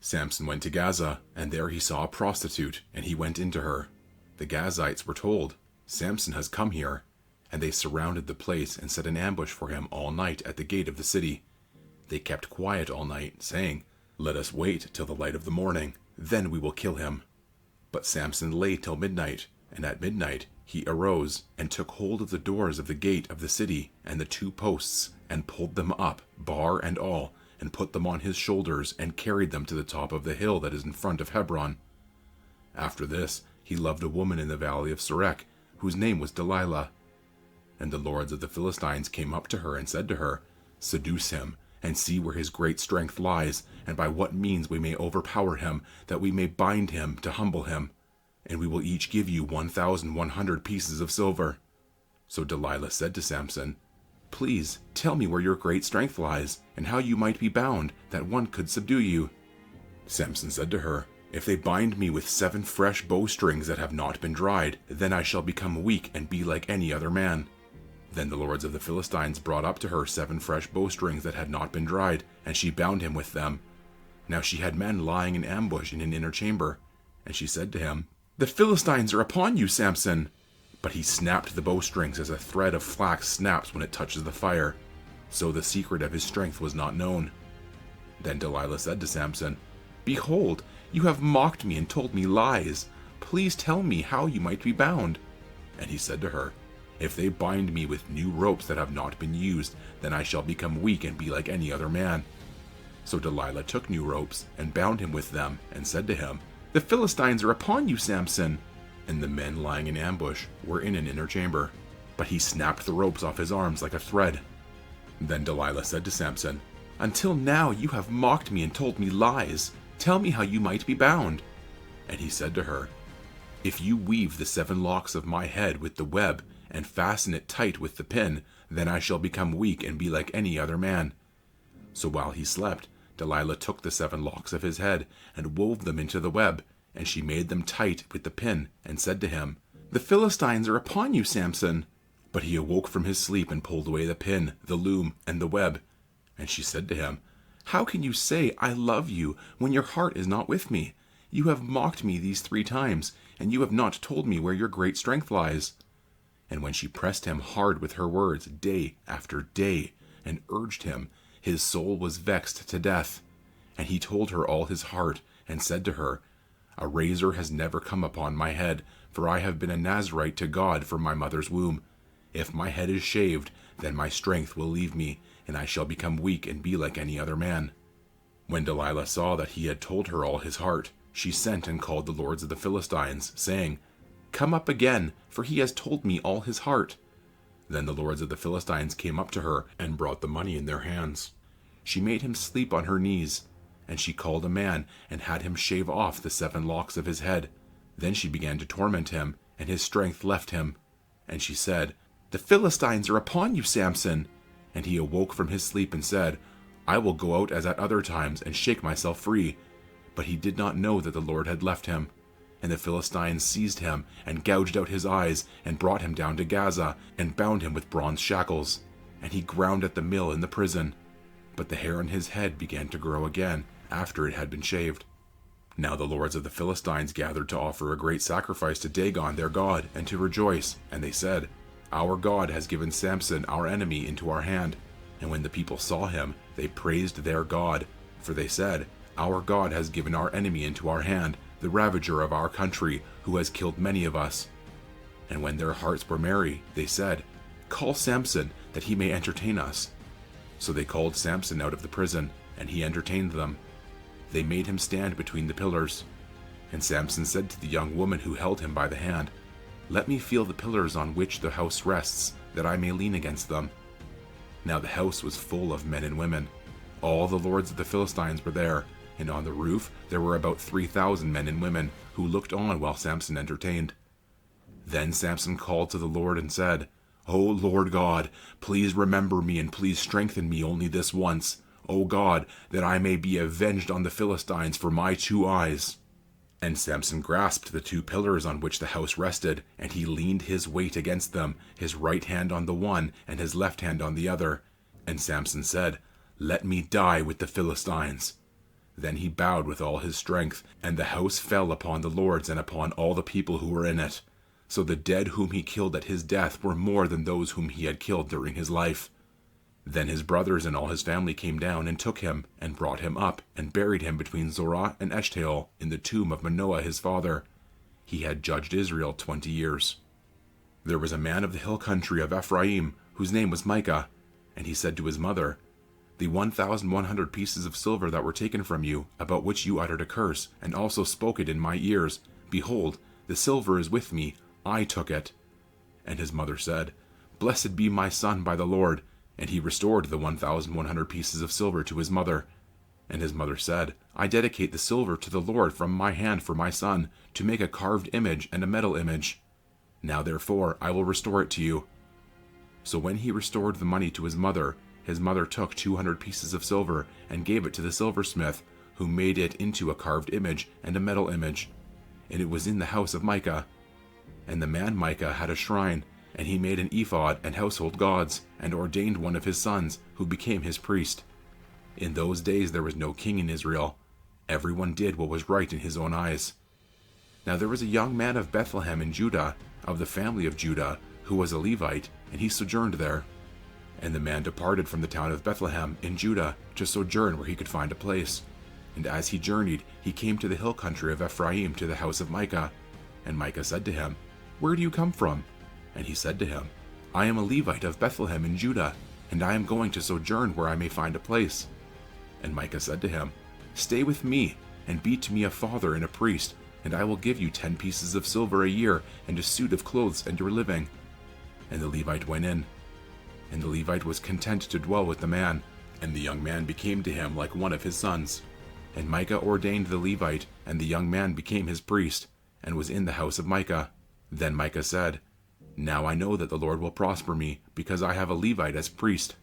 Samson went to Gaza, and there he saw a prostitute, and he went into her. The Gazites were told, "Samson has come here," and they surrounded the place and set an ambush for him all night at the gate of the city. They kept quiet all night, saying, "Let us wait till the light of the morning, then we will kill him." But Samson lay till midnight, and at midnight he arose, and took hold of the doors of the gate of the city and the 2 posts, and pulled them up, bar and all, and put them on his shoulders, and carried them to the top of the hill that is in front of Hebron. After this, he loved a woman in the valley of Sorek, whose name was Delilah. And the lords of the Philistines came up to her and said to her, "Seduce him, and see where his great strength lies, and by what means we may overpower him, that we may bind him to humble him. And we will each give you 1,100 pieces of silver." So Delilah said to Samson, "Please tell me where your great strength lies, and how you might be bound, that one could subdue you." Samson said to her, "If they bind me with 7 fresh bowstrings that have not been dried, then I shall become weak and be like any other man." Then the lords of the Philistines brought up to her 7 fresh bowstrings that had not been dried, and she bound him with them. Now she had men lying in ambush in an inner chamber. And she said to him, "The Philistines are upon you, Samson." But he snapped the bowstrings as a thread of flax snaps when it touches the fire. So the secret of his strength was not known. Then Delilah said to Samson, "Behold, you have mocked me and told me lies. Please tell me how you might be bound." And he said to her, "If they bind me with new ropes that have not been used, then I shall become weak and be like any other man." So Delilah took new ropes and bound him with them, and said to him, "The Philistines are upon you, Samson." And the men lying in ambush were in an inner chamber. But he snapped the ropes off his arms like a thread. Then Delilah said to Samson, "Until now you have mocked me and told me lies. Tell me how you might be bound." And he said to her, "If you weave the 7 locks of my head with the web, and fasten it tight with the pin, then I shall become weak and be like any other man." So while he slept, Delilah took the 7 locks of his head, and wove them into the web, and she made them tight with the pin, and said to him, "The Philistines are upon you, Samson." But he awoke from his sleep and pulled away the pin, the loom, and the web. And she said to him, "How can you say, 'I love you,' when your heart is not with me? You have mocked me these 3 times, and you have not told me where your great strength lies." And when she pressed him hard with her words day after day, and urged him, his soul was vexed to death. And he told her all his heart, and said to her, "A razor has never come upon my head, for I have been a Nazarite to God from my mother's womb. If my head is shaved, then my strength will leave me, and I shall become weak and be like any other man." When Delilah saw that he had told her all his heart, she sent and called the lords of the Philistines, saying, "Come up again, for he has told me all his heart." Then the lords of the Philistines came up to her, and brought the money in their hands. She made him sleep on her knees, and she called a man, and had him shave off the 7 locks of his head. Then she began to torment him, and his strength left him. And she said, "The Philistines are upon you, Samson." And he awoke from his sleep and said, "I will go out as at other times, and shake myself free." But he did not know that the Lord had left him. And the Philistines seized him, and gouged out his eyes, and brought him down to Gaza, and bound him with bronze shackles. And he ground at the mill in the prison. But the hair on his head began to grow again, after it had been shaved. Now the lords of the Philistines gathered to offer a great sacrifice to Dagon their god, and to rejoice. And they said, "Our God has given Samson our enemy into our hand." And when the people saw him, they praised their God. For they said, "Our God has given our enemy into our hand, the ravager of our country, who has killed many of us." And when their hearts were merry, they said, "Call Samson, that he may entertain us." So they called Samson out of the prison, and he entertained them. They made him stand between the pillars. And Samson said to the young woman who held him by the hand, "Let me feel the pillars on which the house rests, that I may lean against them." Now the house was full of men and women. All the lords of the Philistines were there, and on the roof there were about 3,000 men and women, who looked on while Samson entertained. Then Samson called to the Lord and said, "O Lord God, please remember me, and please strengthen me only this once, O God, that I may be avenged on the Philistines for my 2 eyes." And Samson grasped the 2 pillars on which the house rested, and he leaned his weight against them, his right hand on the one, and his left hand on the other. And Samson said, "Let me die with the Philistines." Then he bowed with all his strength, and the house fell upon the lords and upon all the people who were in it. So the dead whom he killed at his death were more than those whom he had killed during his life. Then his brothers and all his family came down and took him, and brought him up, and buried him between Zorah and Eshtaol in the tomb of Manoah his father. He had judged Israel 20 years. There was a man of the hill country of Ephraim, whose name was Micah, and he said to his mother, "The 1,100 pieces of silver that were taken from you, about which you uttered a curse, and also spoke it in my ears, behold, the silver is with me, I took it." And his mother said, "Blessed be my son by the Lord." And he restored the 1,100 pieces of silver to his mother. And his mother said, "I dedicate the silver to the Lord from my hand for my son, to make a carved image and a metal image. Now therefore I will restore it to you." So when he restored the money to his mother took 200 pieces of silver, and gave it to the silversmith, who made it into a carved image and a metal image. And it was in the house of Micah. And the man Micah had a shrine, and he made an ephod and household gods, and ordained one of his sons, who became his priest. In those days there was no king in Israel. Everyone did what was right in his own eyes. Now there was a young man of Bethlehem in Judah, of the family of Judah, who was a Levite, and he sojourned there. And the man departed from the town of Bethlehem in Judah, to sojourn where he could find a place. And as he journeyed, he came to the hill country of Ephraim, to the house of Micah. And Micah said to him, "Where do you come from?" And he said to him, "I am a Levite of Bethlehem in Judah, and I am going to sojourn where I may find a place." And Micah said to him, "Stay with me, and be to me a father and a priest, and I will give you 10 pieces of silver a year, and a suit of clothes and your living." And the Levite went in. And the Levite was content to dwell with the man, and the young man became to him like one of his sons. And Micah ordained the Levite, and the young man became his priest, and was in the house of Micah. Then Micah said, "Now I know that the Lord will prosper me, because I have a Levite as priest."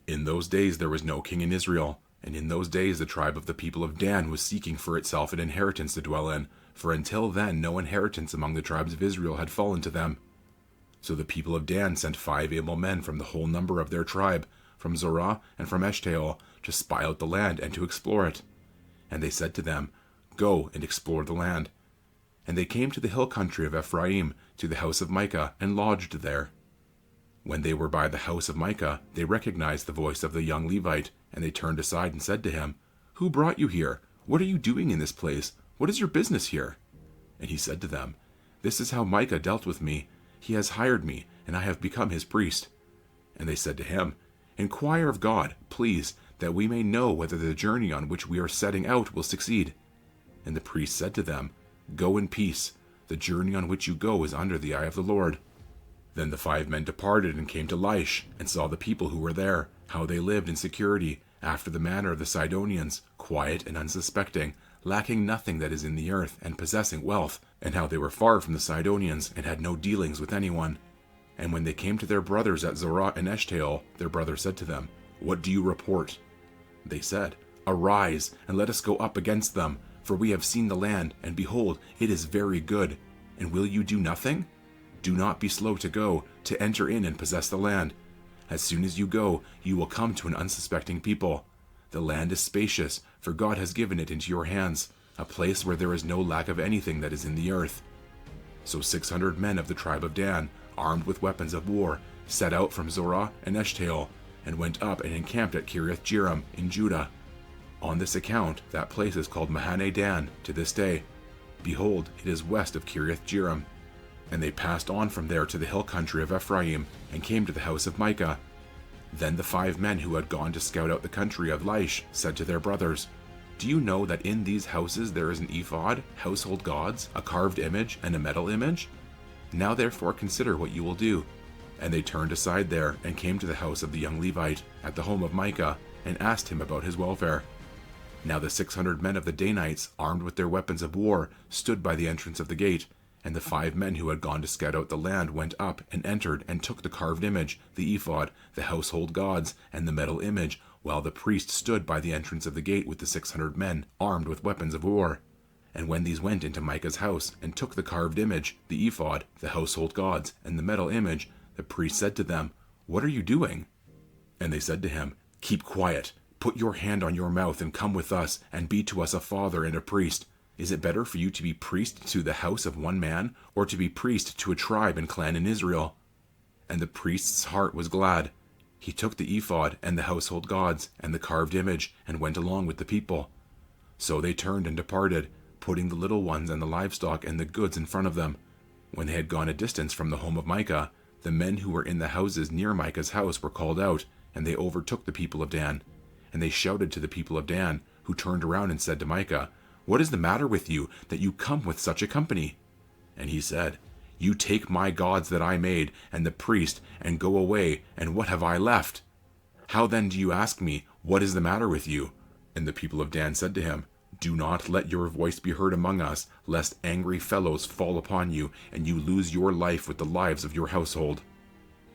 In those days there was no king in Israel, and in those days the tribe of the people of Dan was seeking for itself an inheritance to dwell in, for until then no inheritance among the tribes of Israel had fallen to them. So the people of Dan sent 5 able men from the whole number of their tribe, from Zorah and from Eshtaol, to spy out the land and to explore it. And they said to them, "Go and explore the land." And they came to the hill country of Ephraim, to the house of Micah, and lodged there. When they were by the house of Micah, they recognized the voice of the young Levite, and they turned aside and said to him, "Who brought you here? What are you doing in this place? What is your business here?" And he said to them, "This is how Micah dealt with me. He has hired me, and I have become his priest." And they said to him, "Inquire of God, please, that we may know whether the journey on which we are setting out will succeed." And the priest said to them, "Go in peace. The journey on which you go is under the eye of the Lord." Then the 5 men departed and came to Laish, and saw the people who were there, how they lived in security, after the manner of the Sidonians, quiet and unsuspecting, lacking nothing that is in the earth, and possessing wealth, and how they were far from the Sidonians, and had no dealings with anyone. And when they came to their brothers at Zorah and Eshtaol, their brother said to them, "What do you report?" They said, "Arise, and let us go up against them, for we have seen the land, and behold, it is very good. And will you do nothing? Do not be slow to go, to enter in and possess the land. As soon as you go, you will come to an unsuspecting people. The land is spacious, for God has given it into your hands, a place where there is no lack of anything that is in the earth." So 600 men of the tribe of Dan, armed with weapons of war, set out from Zorah and Eshtaol, and went up and encamped at Kiriath Jearim in Judah. On this account, that place is called Mahane Dan to this day. Behold, it is west of Kiriath Jearim. And they passed on from there to the hill country of Ephraim, and came to the house of Micah. Then the 5 men who had gone to scout out the country of Laish said to their brothers, "Do you know that in these houses there is an ephod, household gods, a carved image, and a metal image? Now therefore consider what you will do." And they turned aside there, and came to the house of the young Levite, at the home of Micah, and asked him about his welfare. Now the 600 men of the Danites, armed with their weapons of war, stood by the entrance of the gate. And the 5 men who had gone to scout out the land went up and entered and took the carved image, the ephod, the household gods, and the metal image, while the priest stood by the entrance of the gate with the 600 men, armed with weapons of war. And when these went into Micah's house, and took the carved image, the ephod, the household gods, and the metal image, the priest said to them, "What are you doing?" And they said to him, "Keep quiet. Put your hand on your mouth and come with us, and be to us a father and a priest. Is it better for you to be priest to the house of one man, or to be priest to a tribe and clan in Israel?" And the priest's heart was glad. He took the ephod and the household gods and the carved image, and went along with the people. So they turned and departed, putting the little ones and the livestock and the goods in front of them. When they had gone a distance from the home of Micah, the men who were in the houses near Micah's house were called out, and they overtook the people of Dan. And they shouted to the people of Dan, who turned around and said to Micah, "What is the matter with you, that you come with such a company?" And he said, "You take my gods that I made, and the priest, and go away, and what have I left? How then do you ask me, what is the matter with you?" And the people of Dan said to him, "Do not let your voice be heard among us, lest angry fellows fall upon you, and you lose your life with the lives of your household."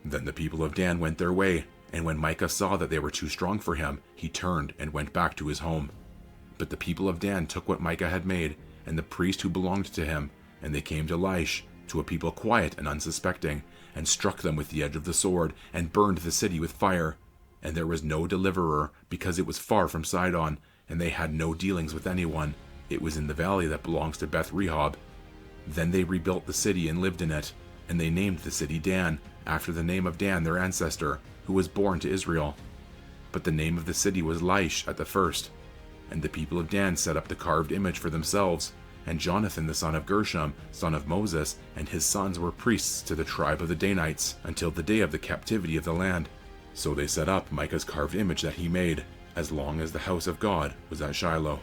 Then the people of Dan went their way, and when Micah saw that they were too strong for him, he turned and went back to his home. But the people of Dan took what Micah had made, and the priest who belonged to him, and they came to Laish, to a people quiet and unsuspecting, and struck them with the edge of the sword, and burned the city with fire. And there was no deliverer, because it was far from Sidon, and they had no dealings with anyone. It was in the valley that belongs to Beth Rehob. Then they rebuilt the city and lived in it, and they named the city Dan, after the name of Dan their ancestor, who was born to Israel. But the name of the city was Laish at the first. And the people of Dan set up the carved image for themselves, and Jonathan the son of Gershom, son of Moses, and his sons were priests to the tribe of the Danites, until the day of the captivity of the land. So they set up Micah's carved image that he made, as long as the house of God was at Shiloh.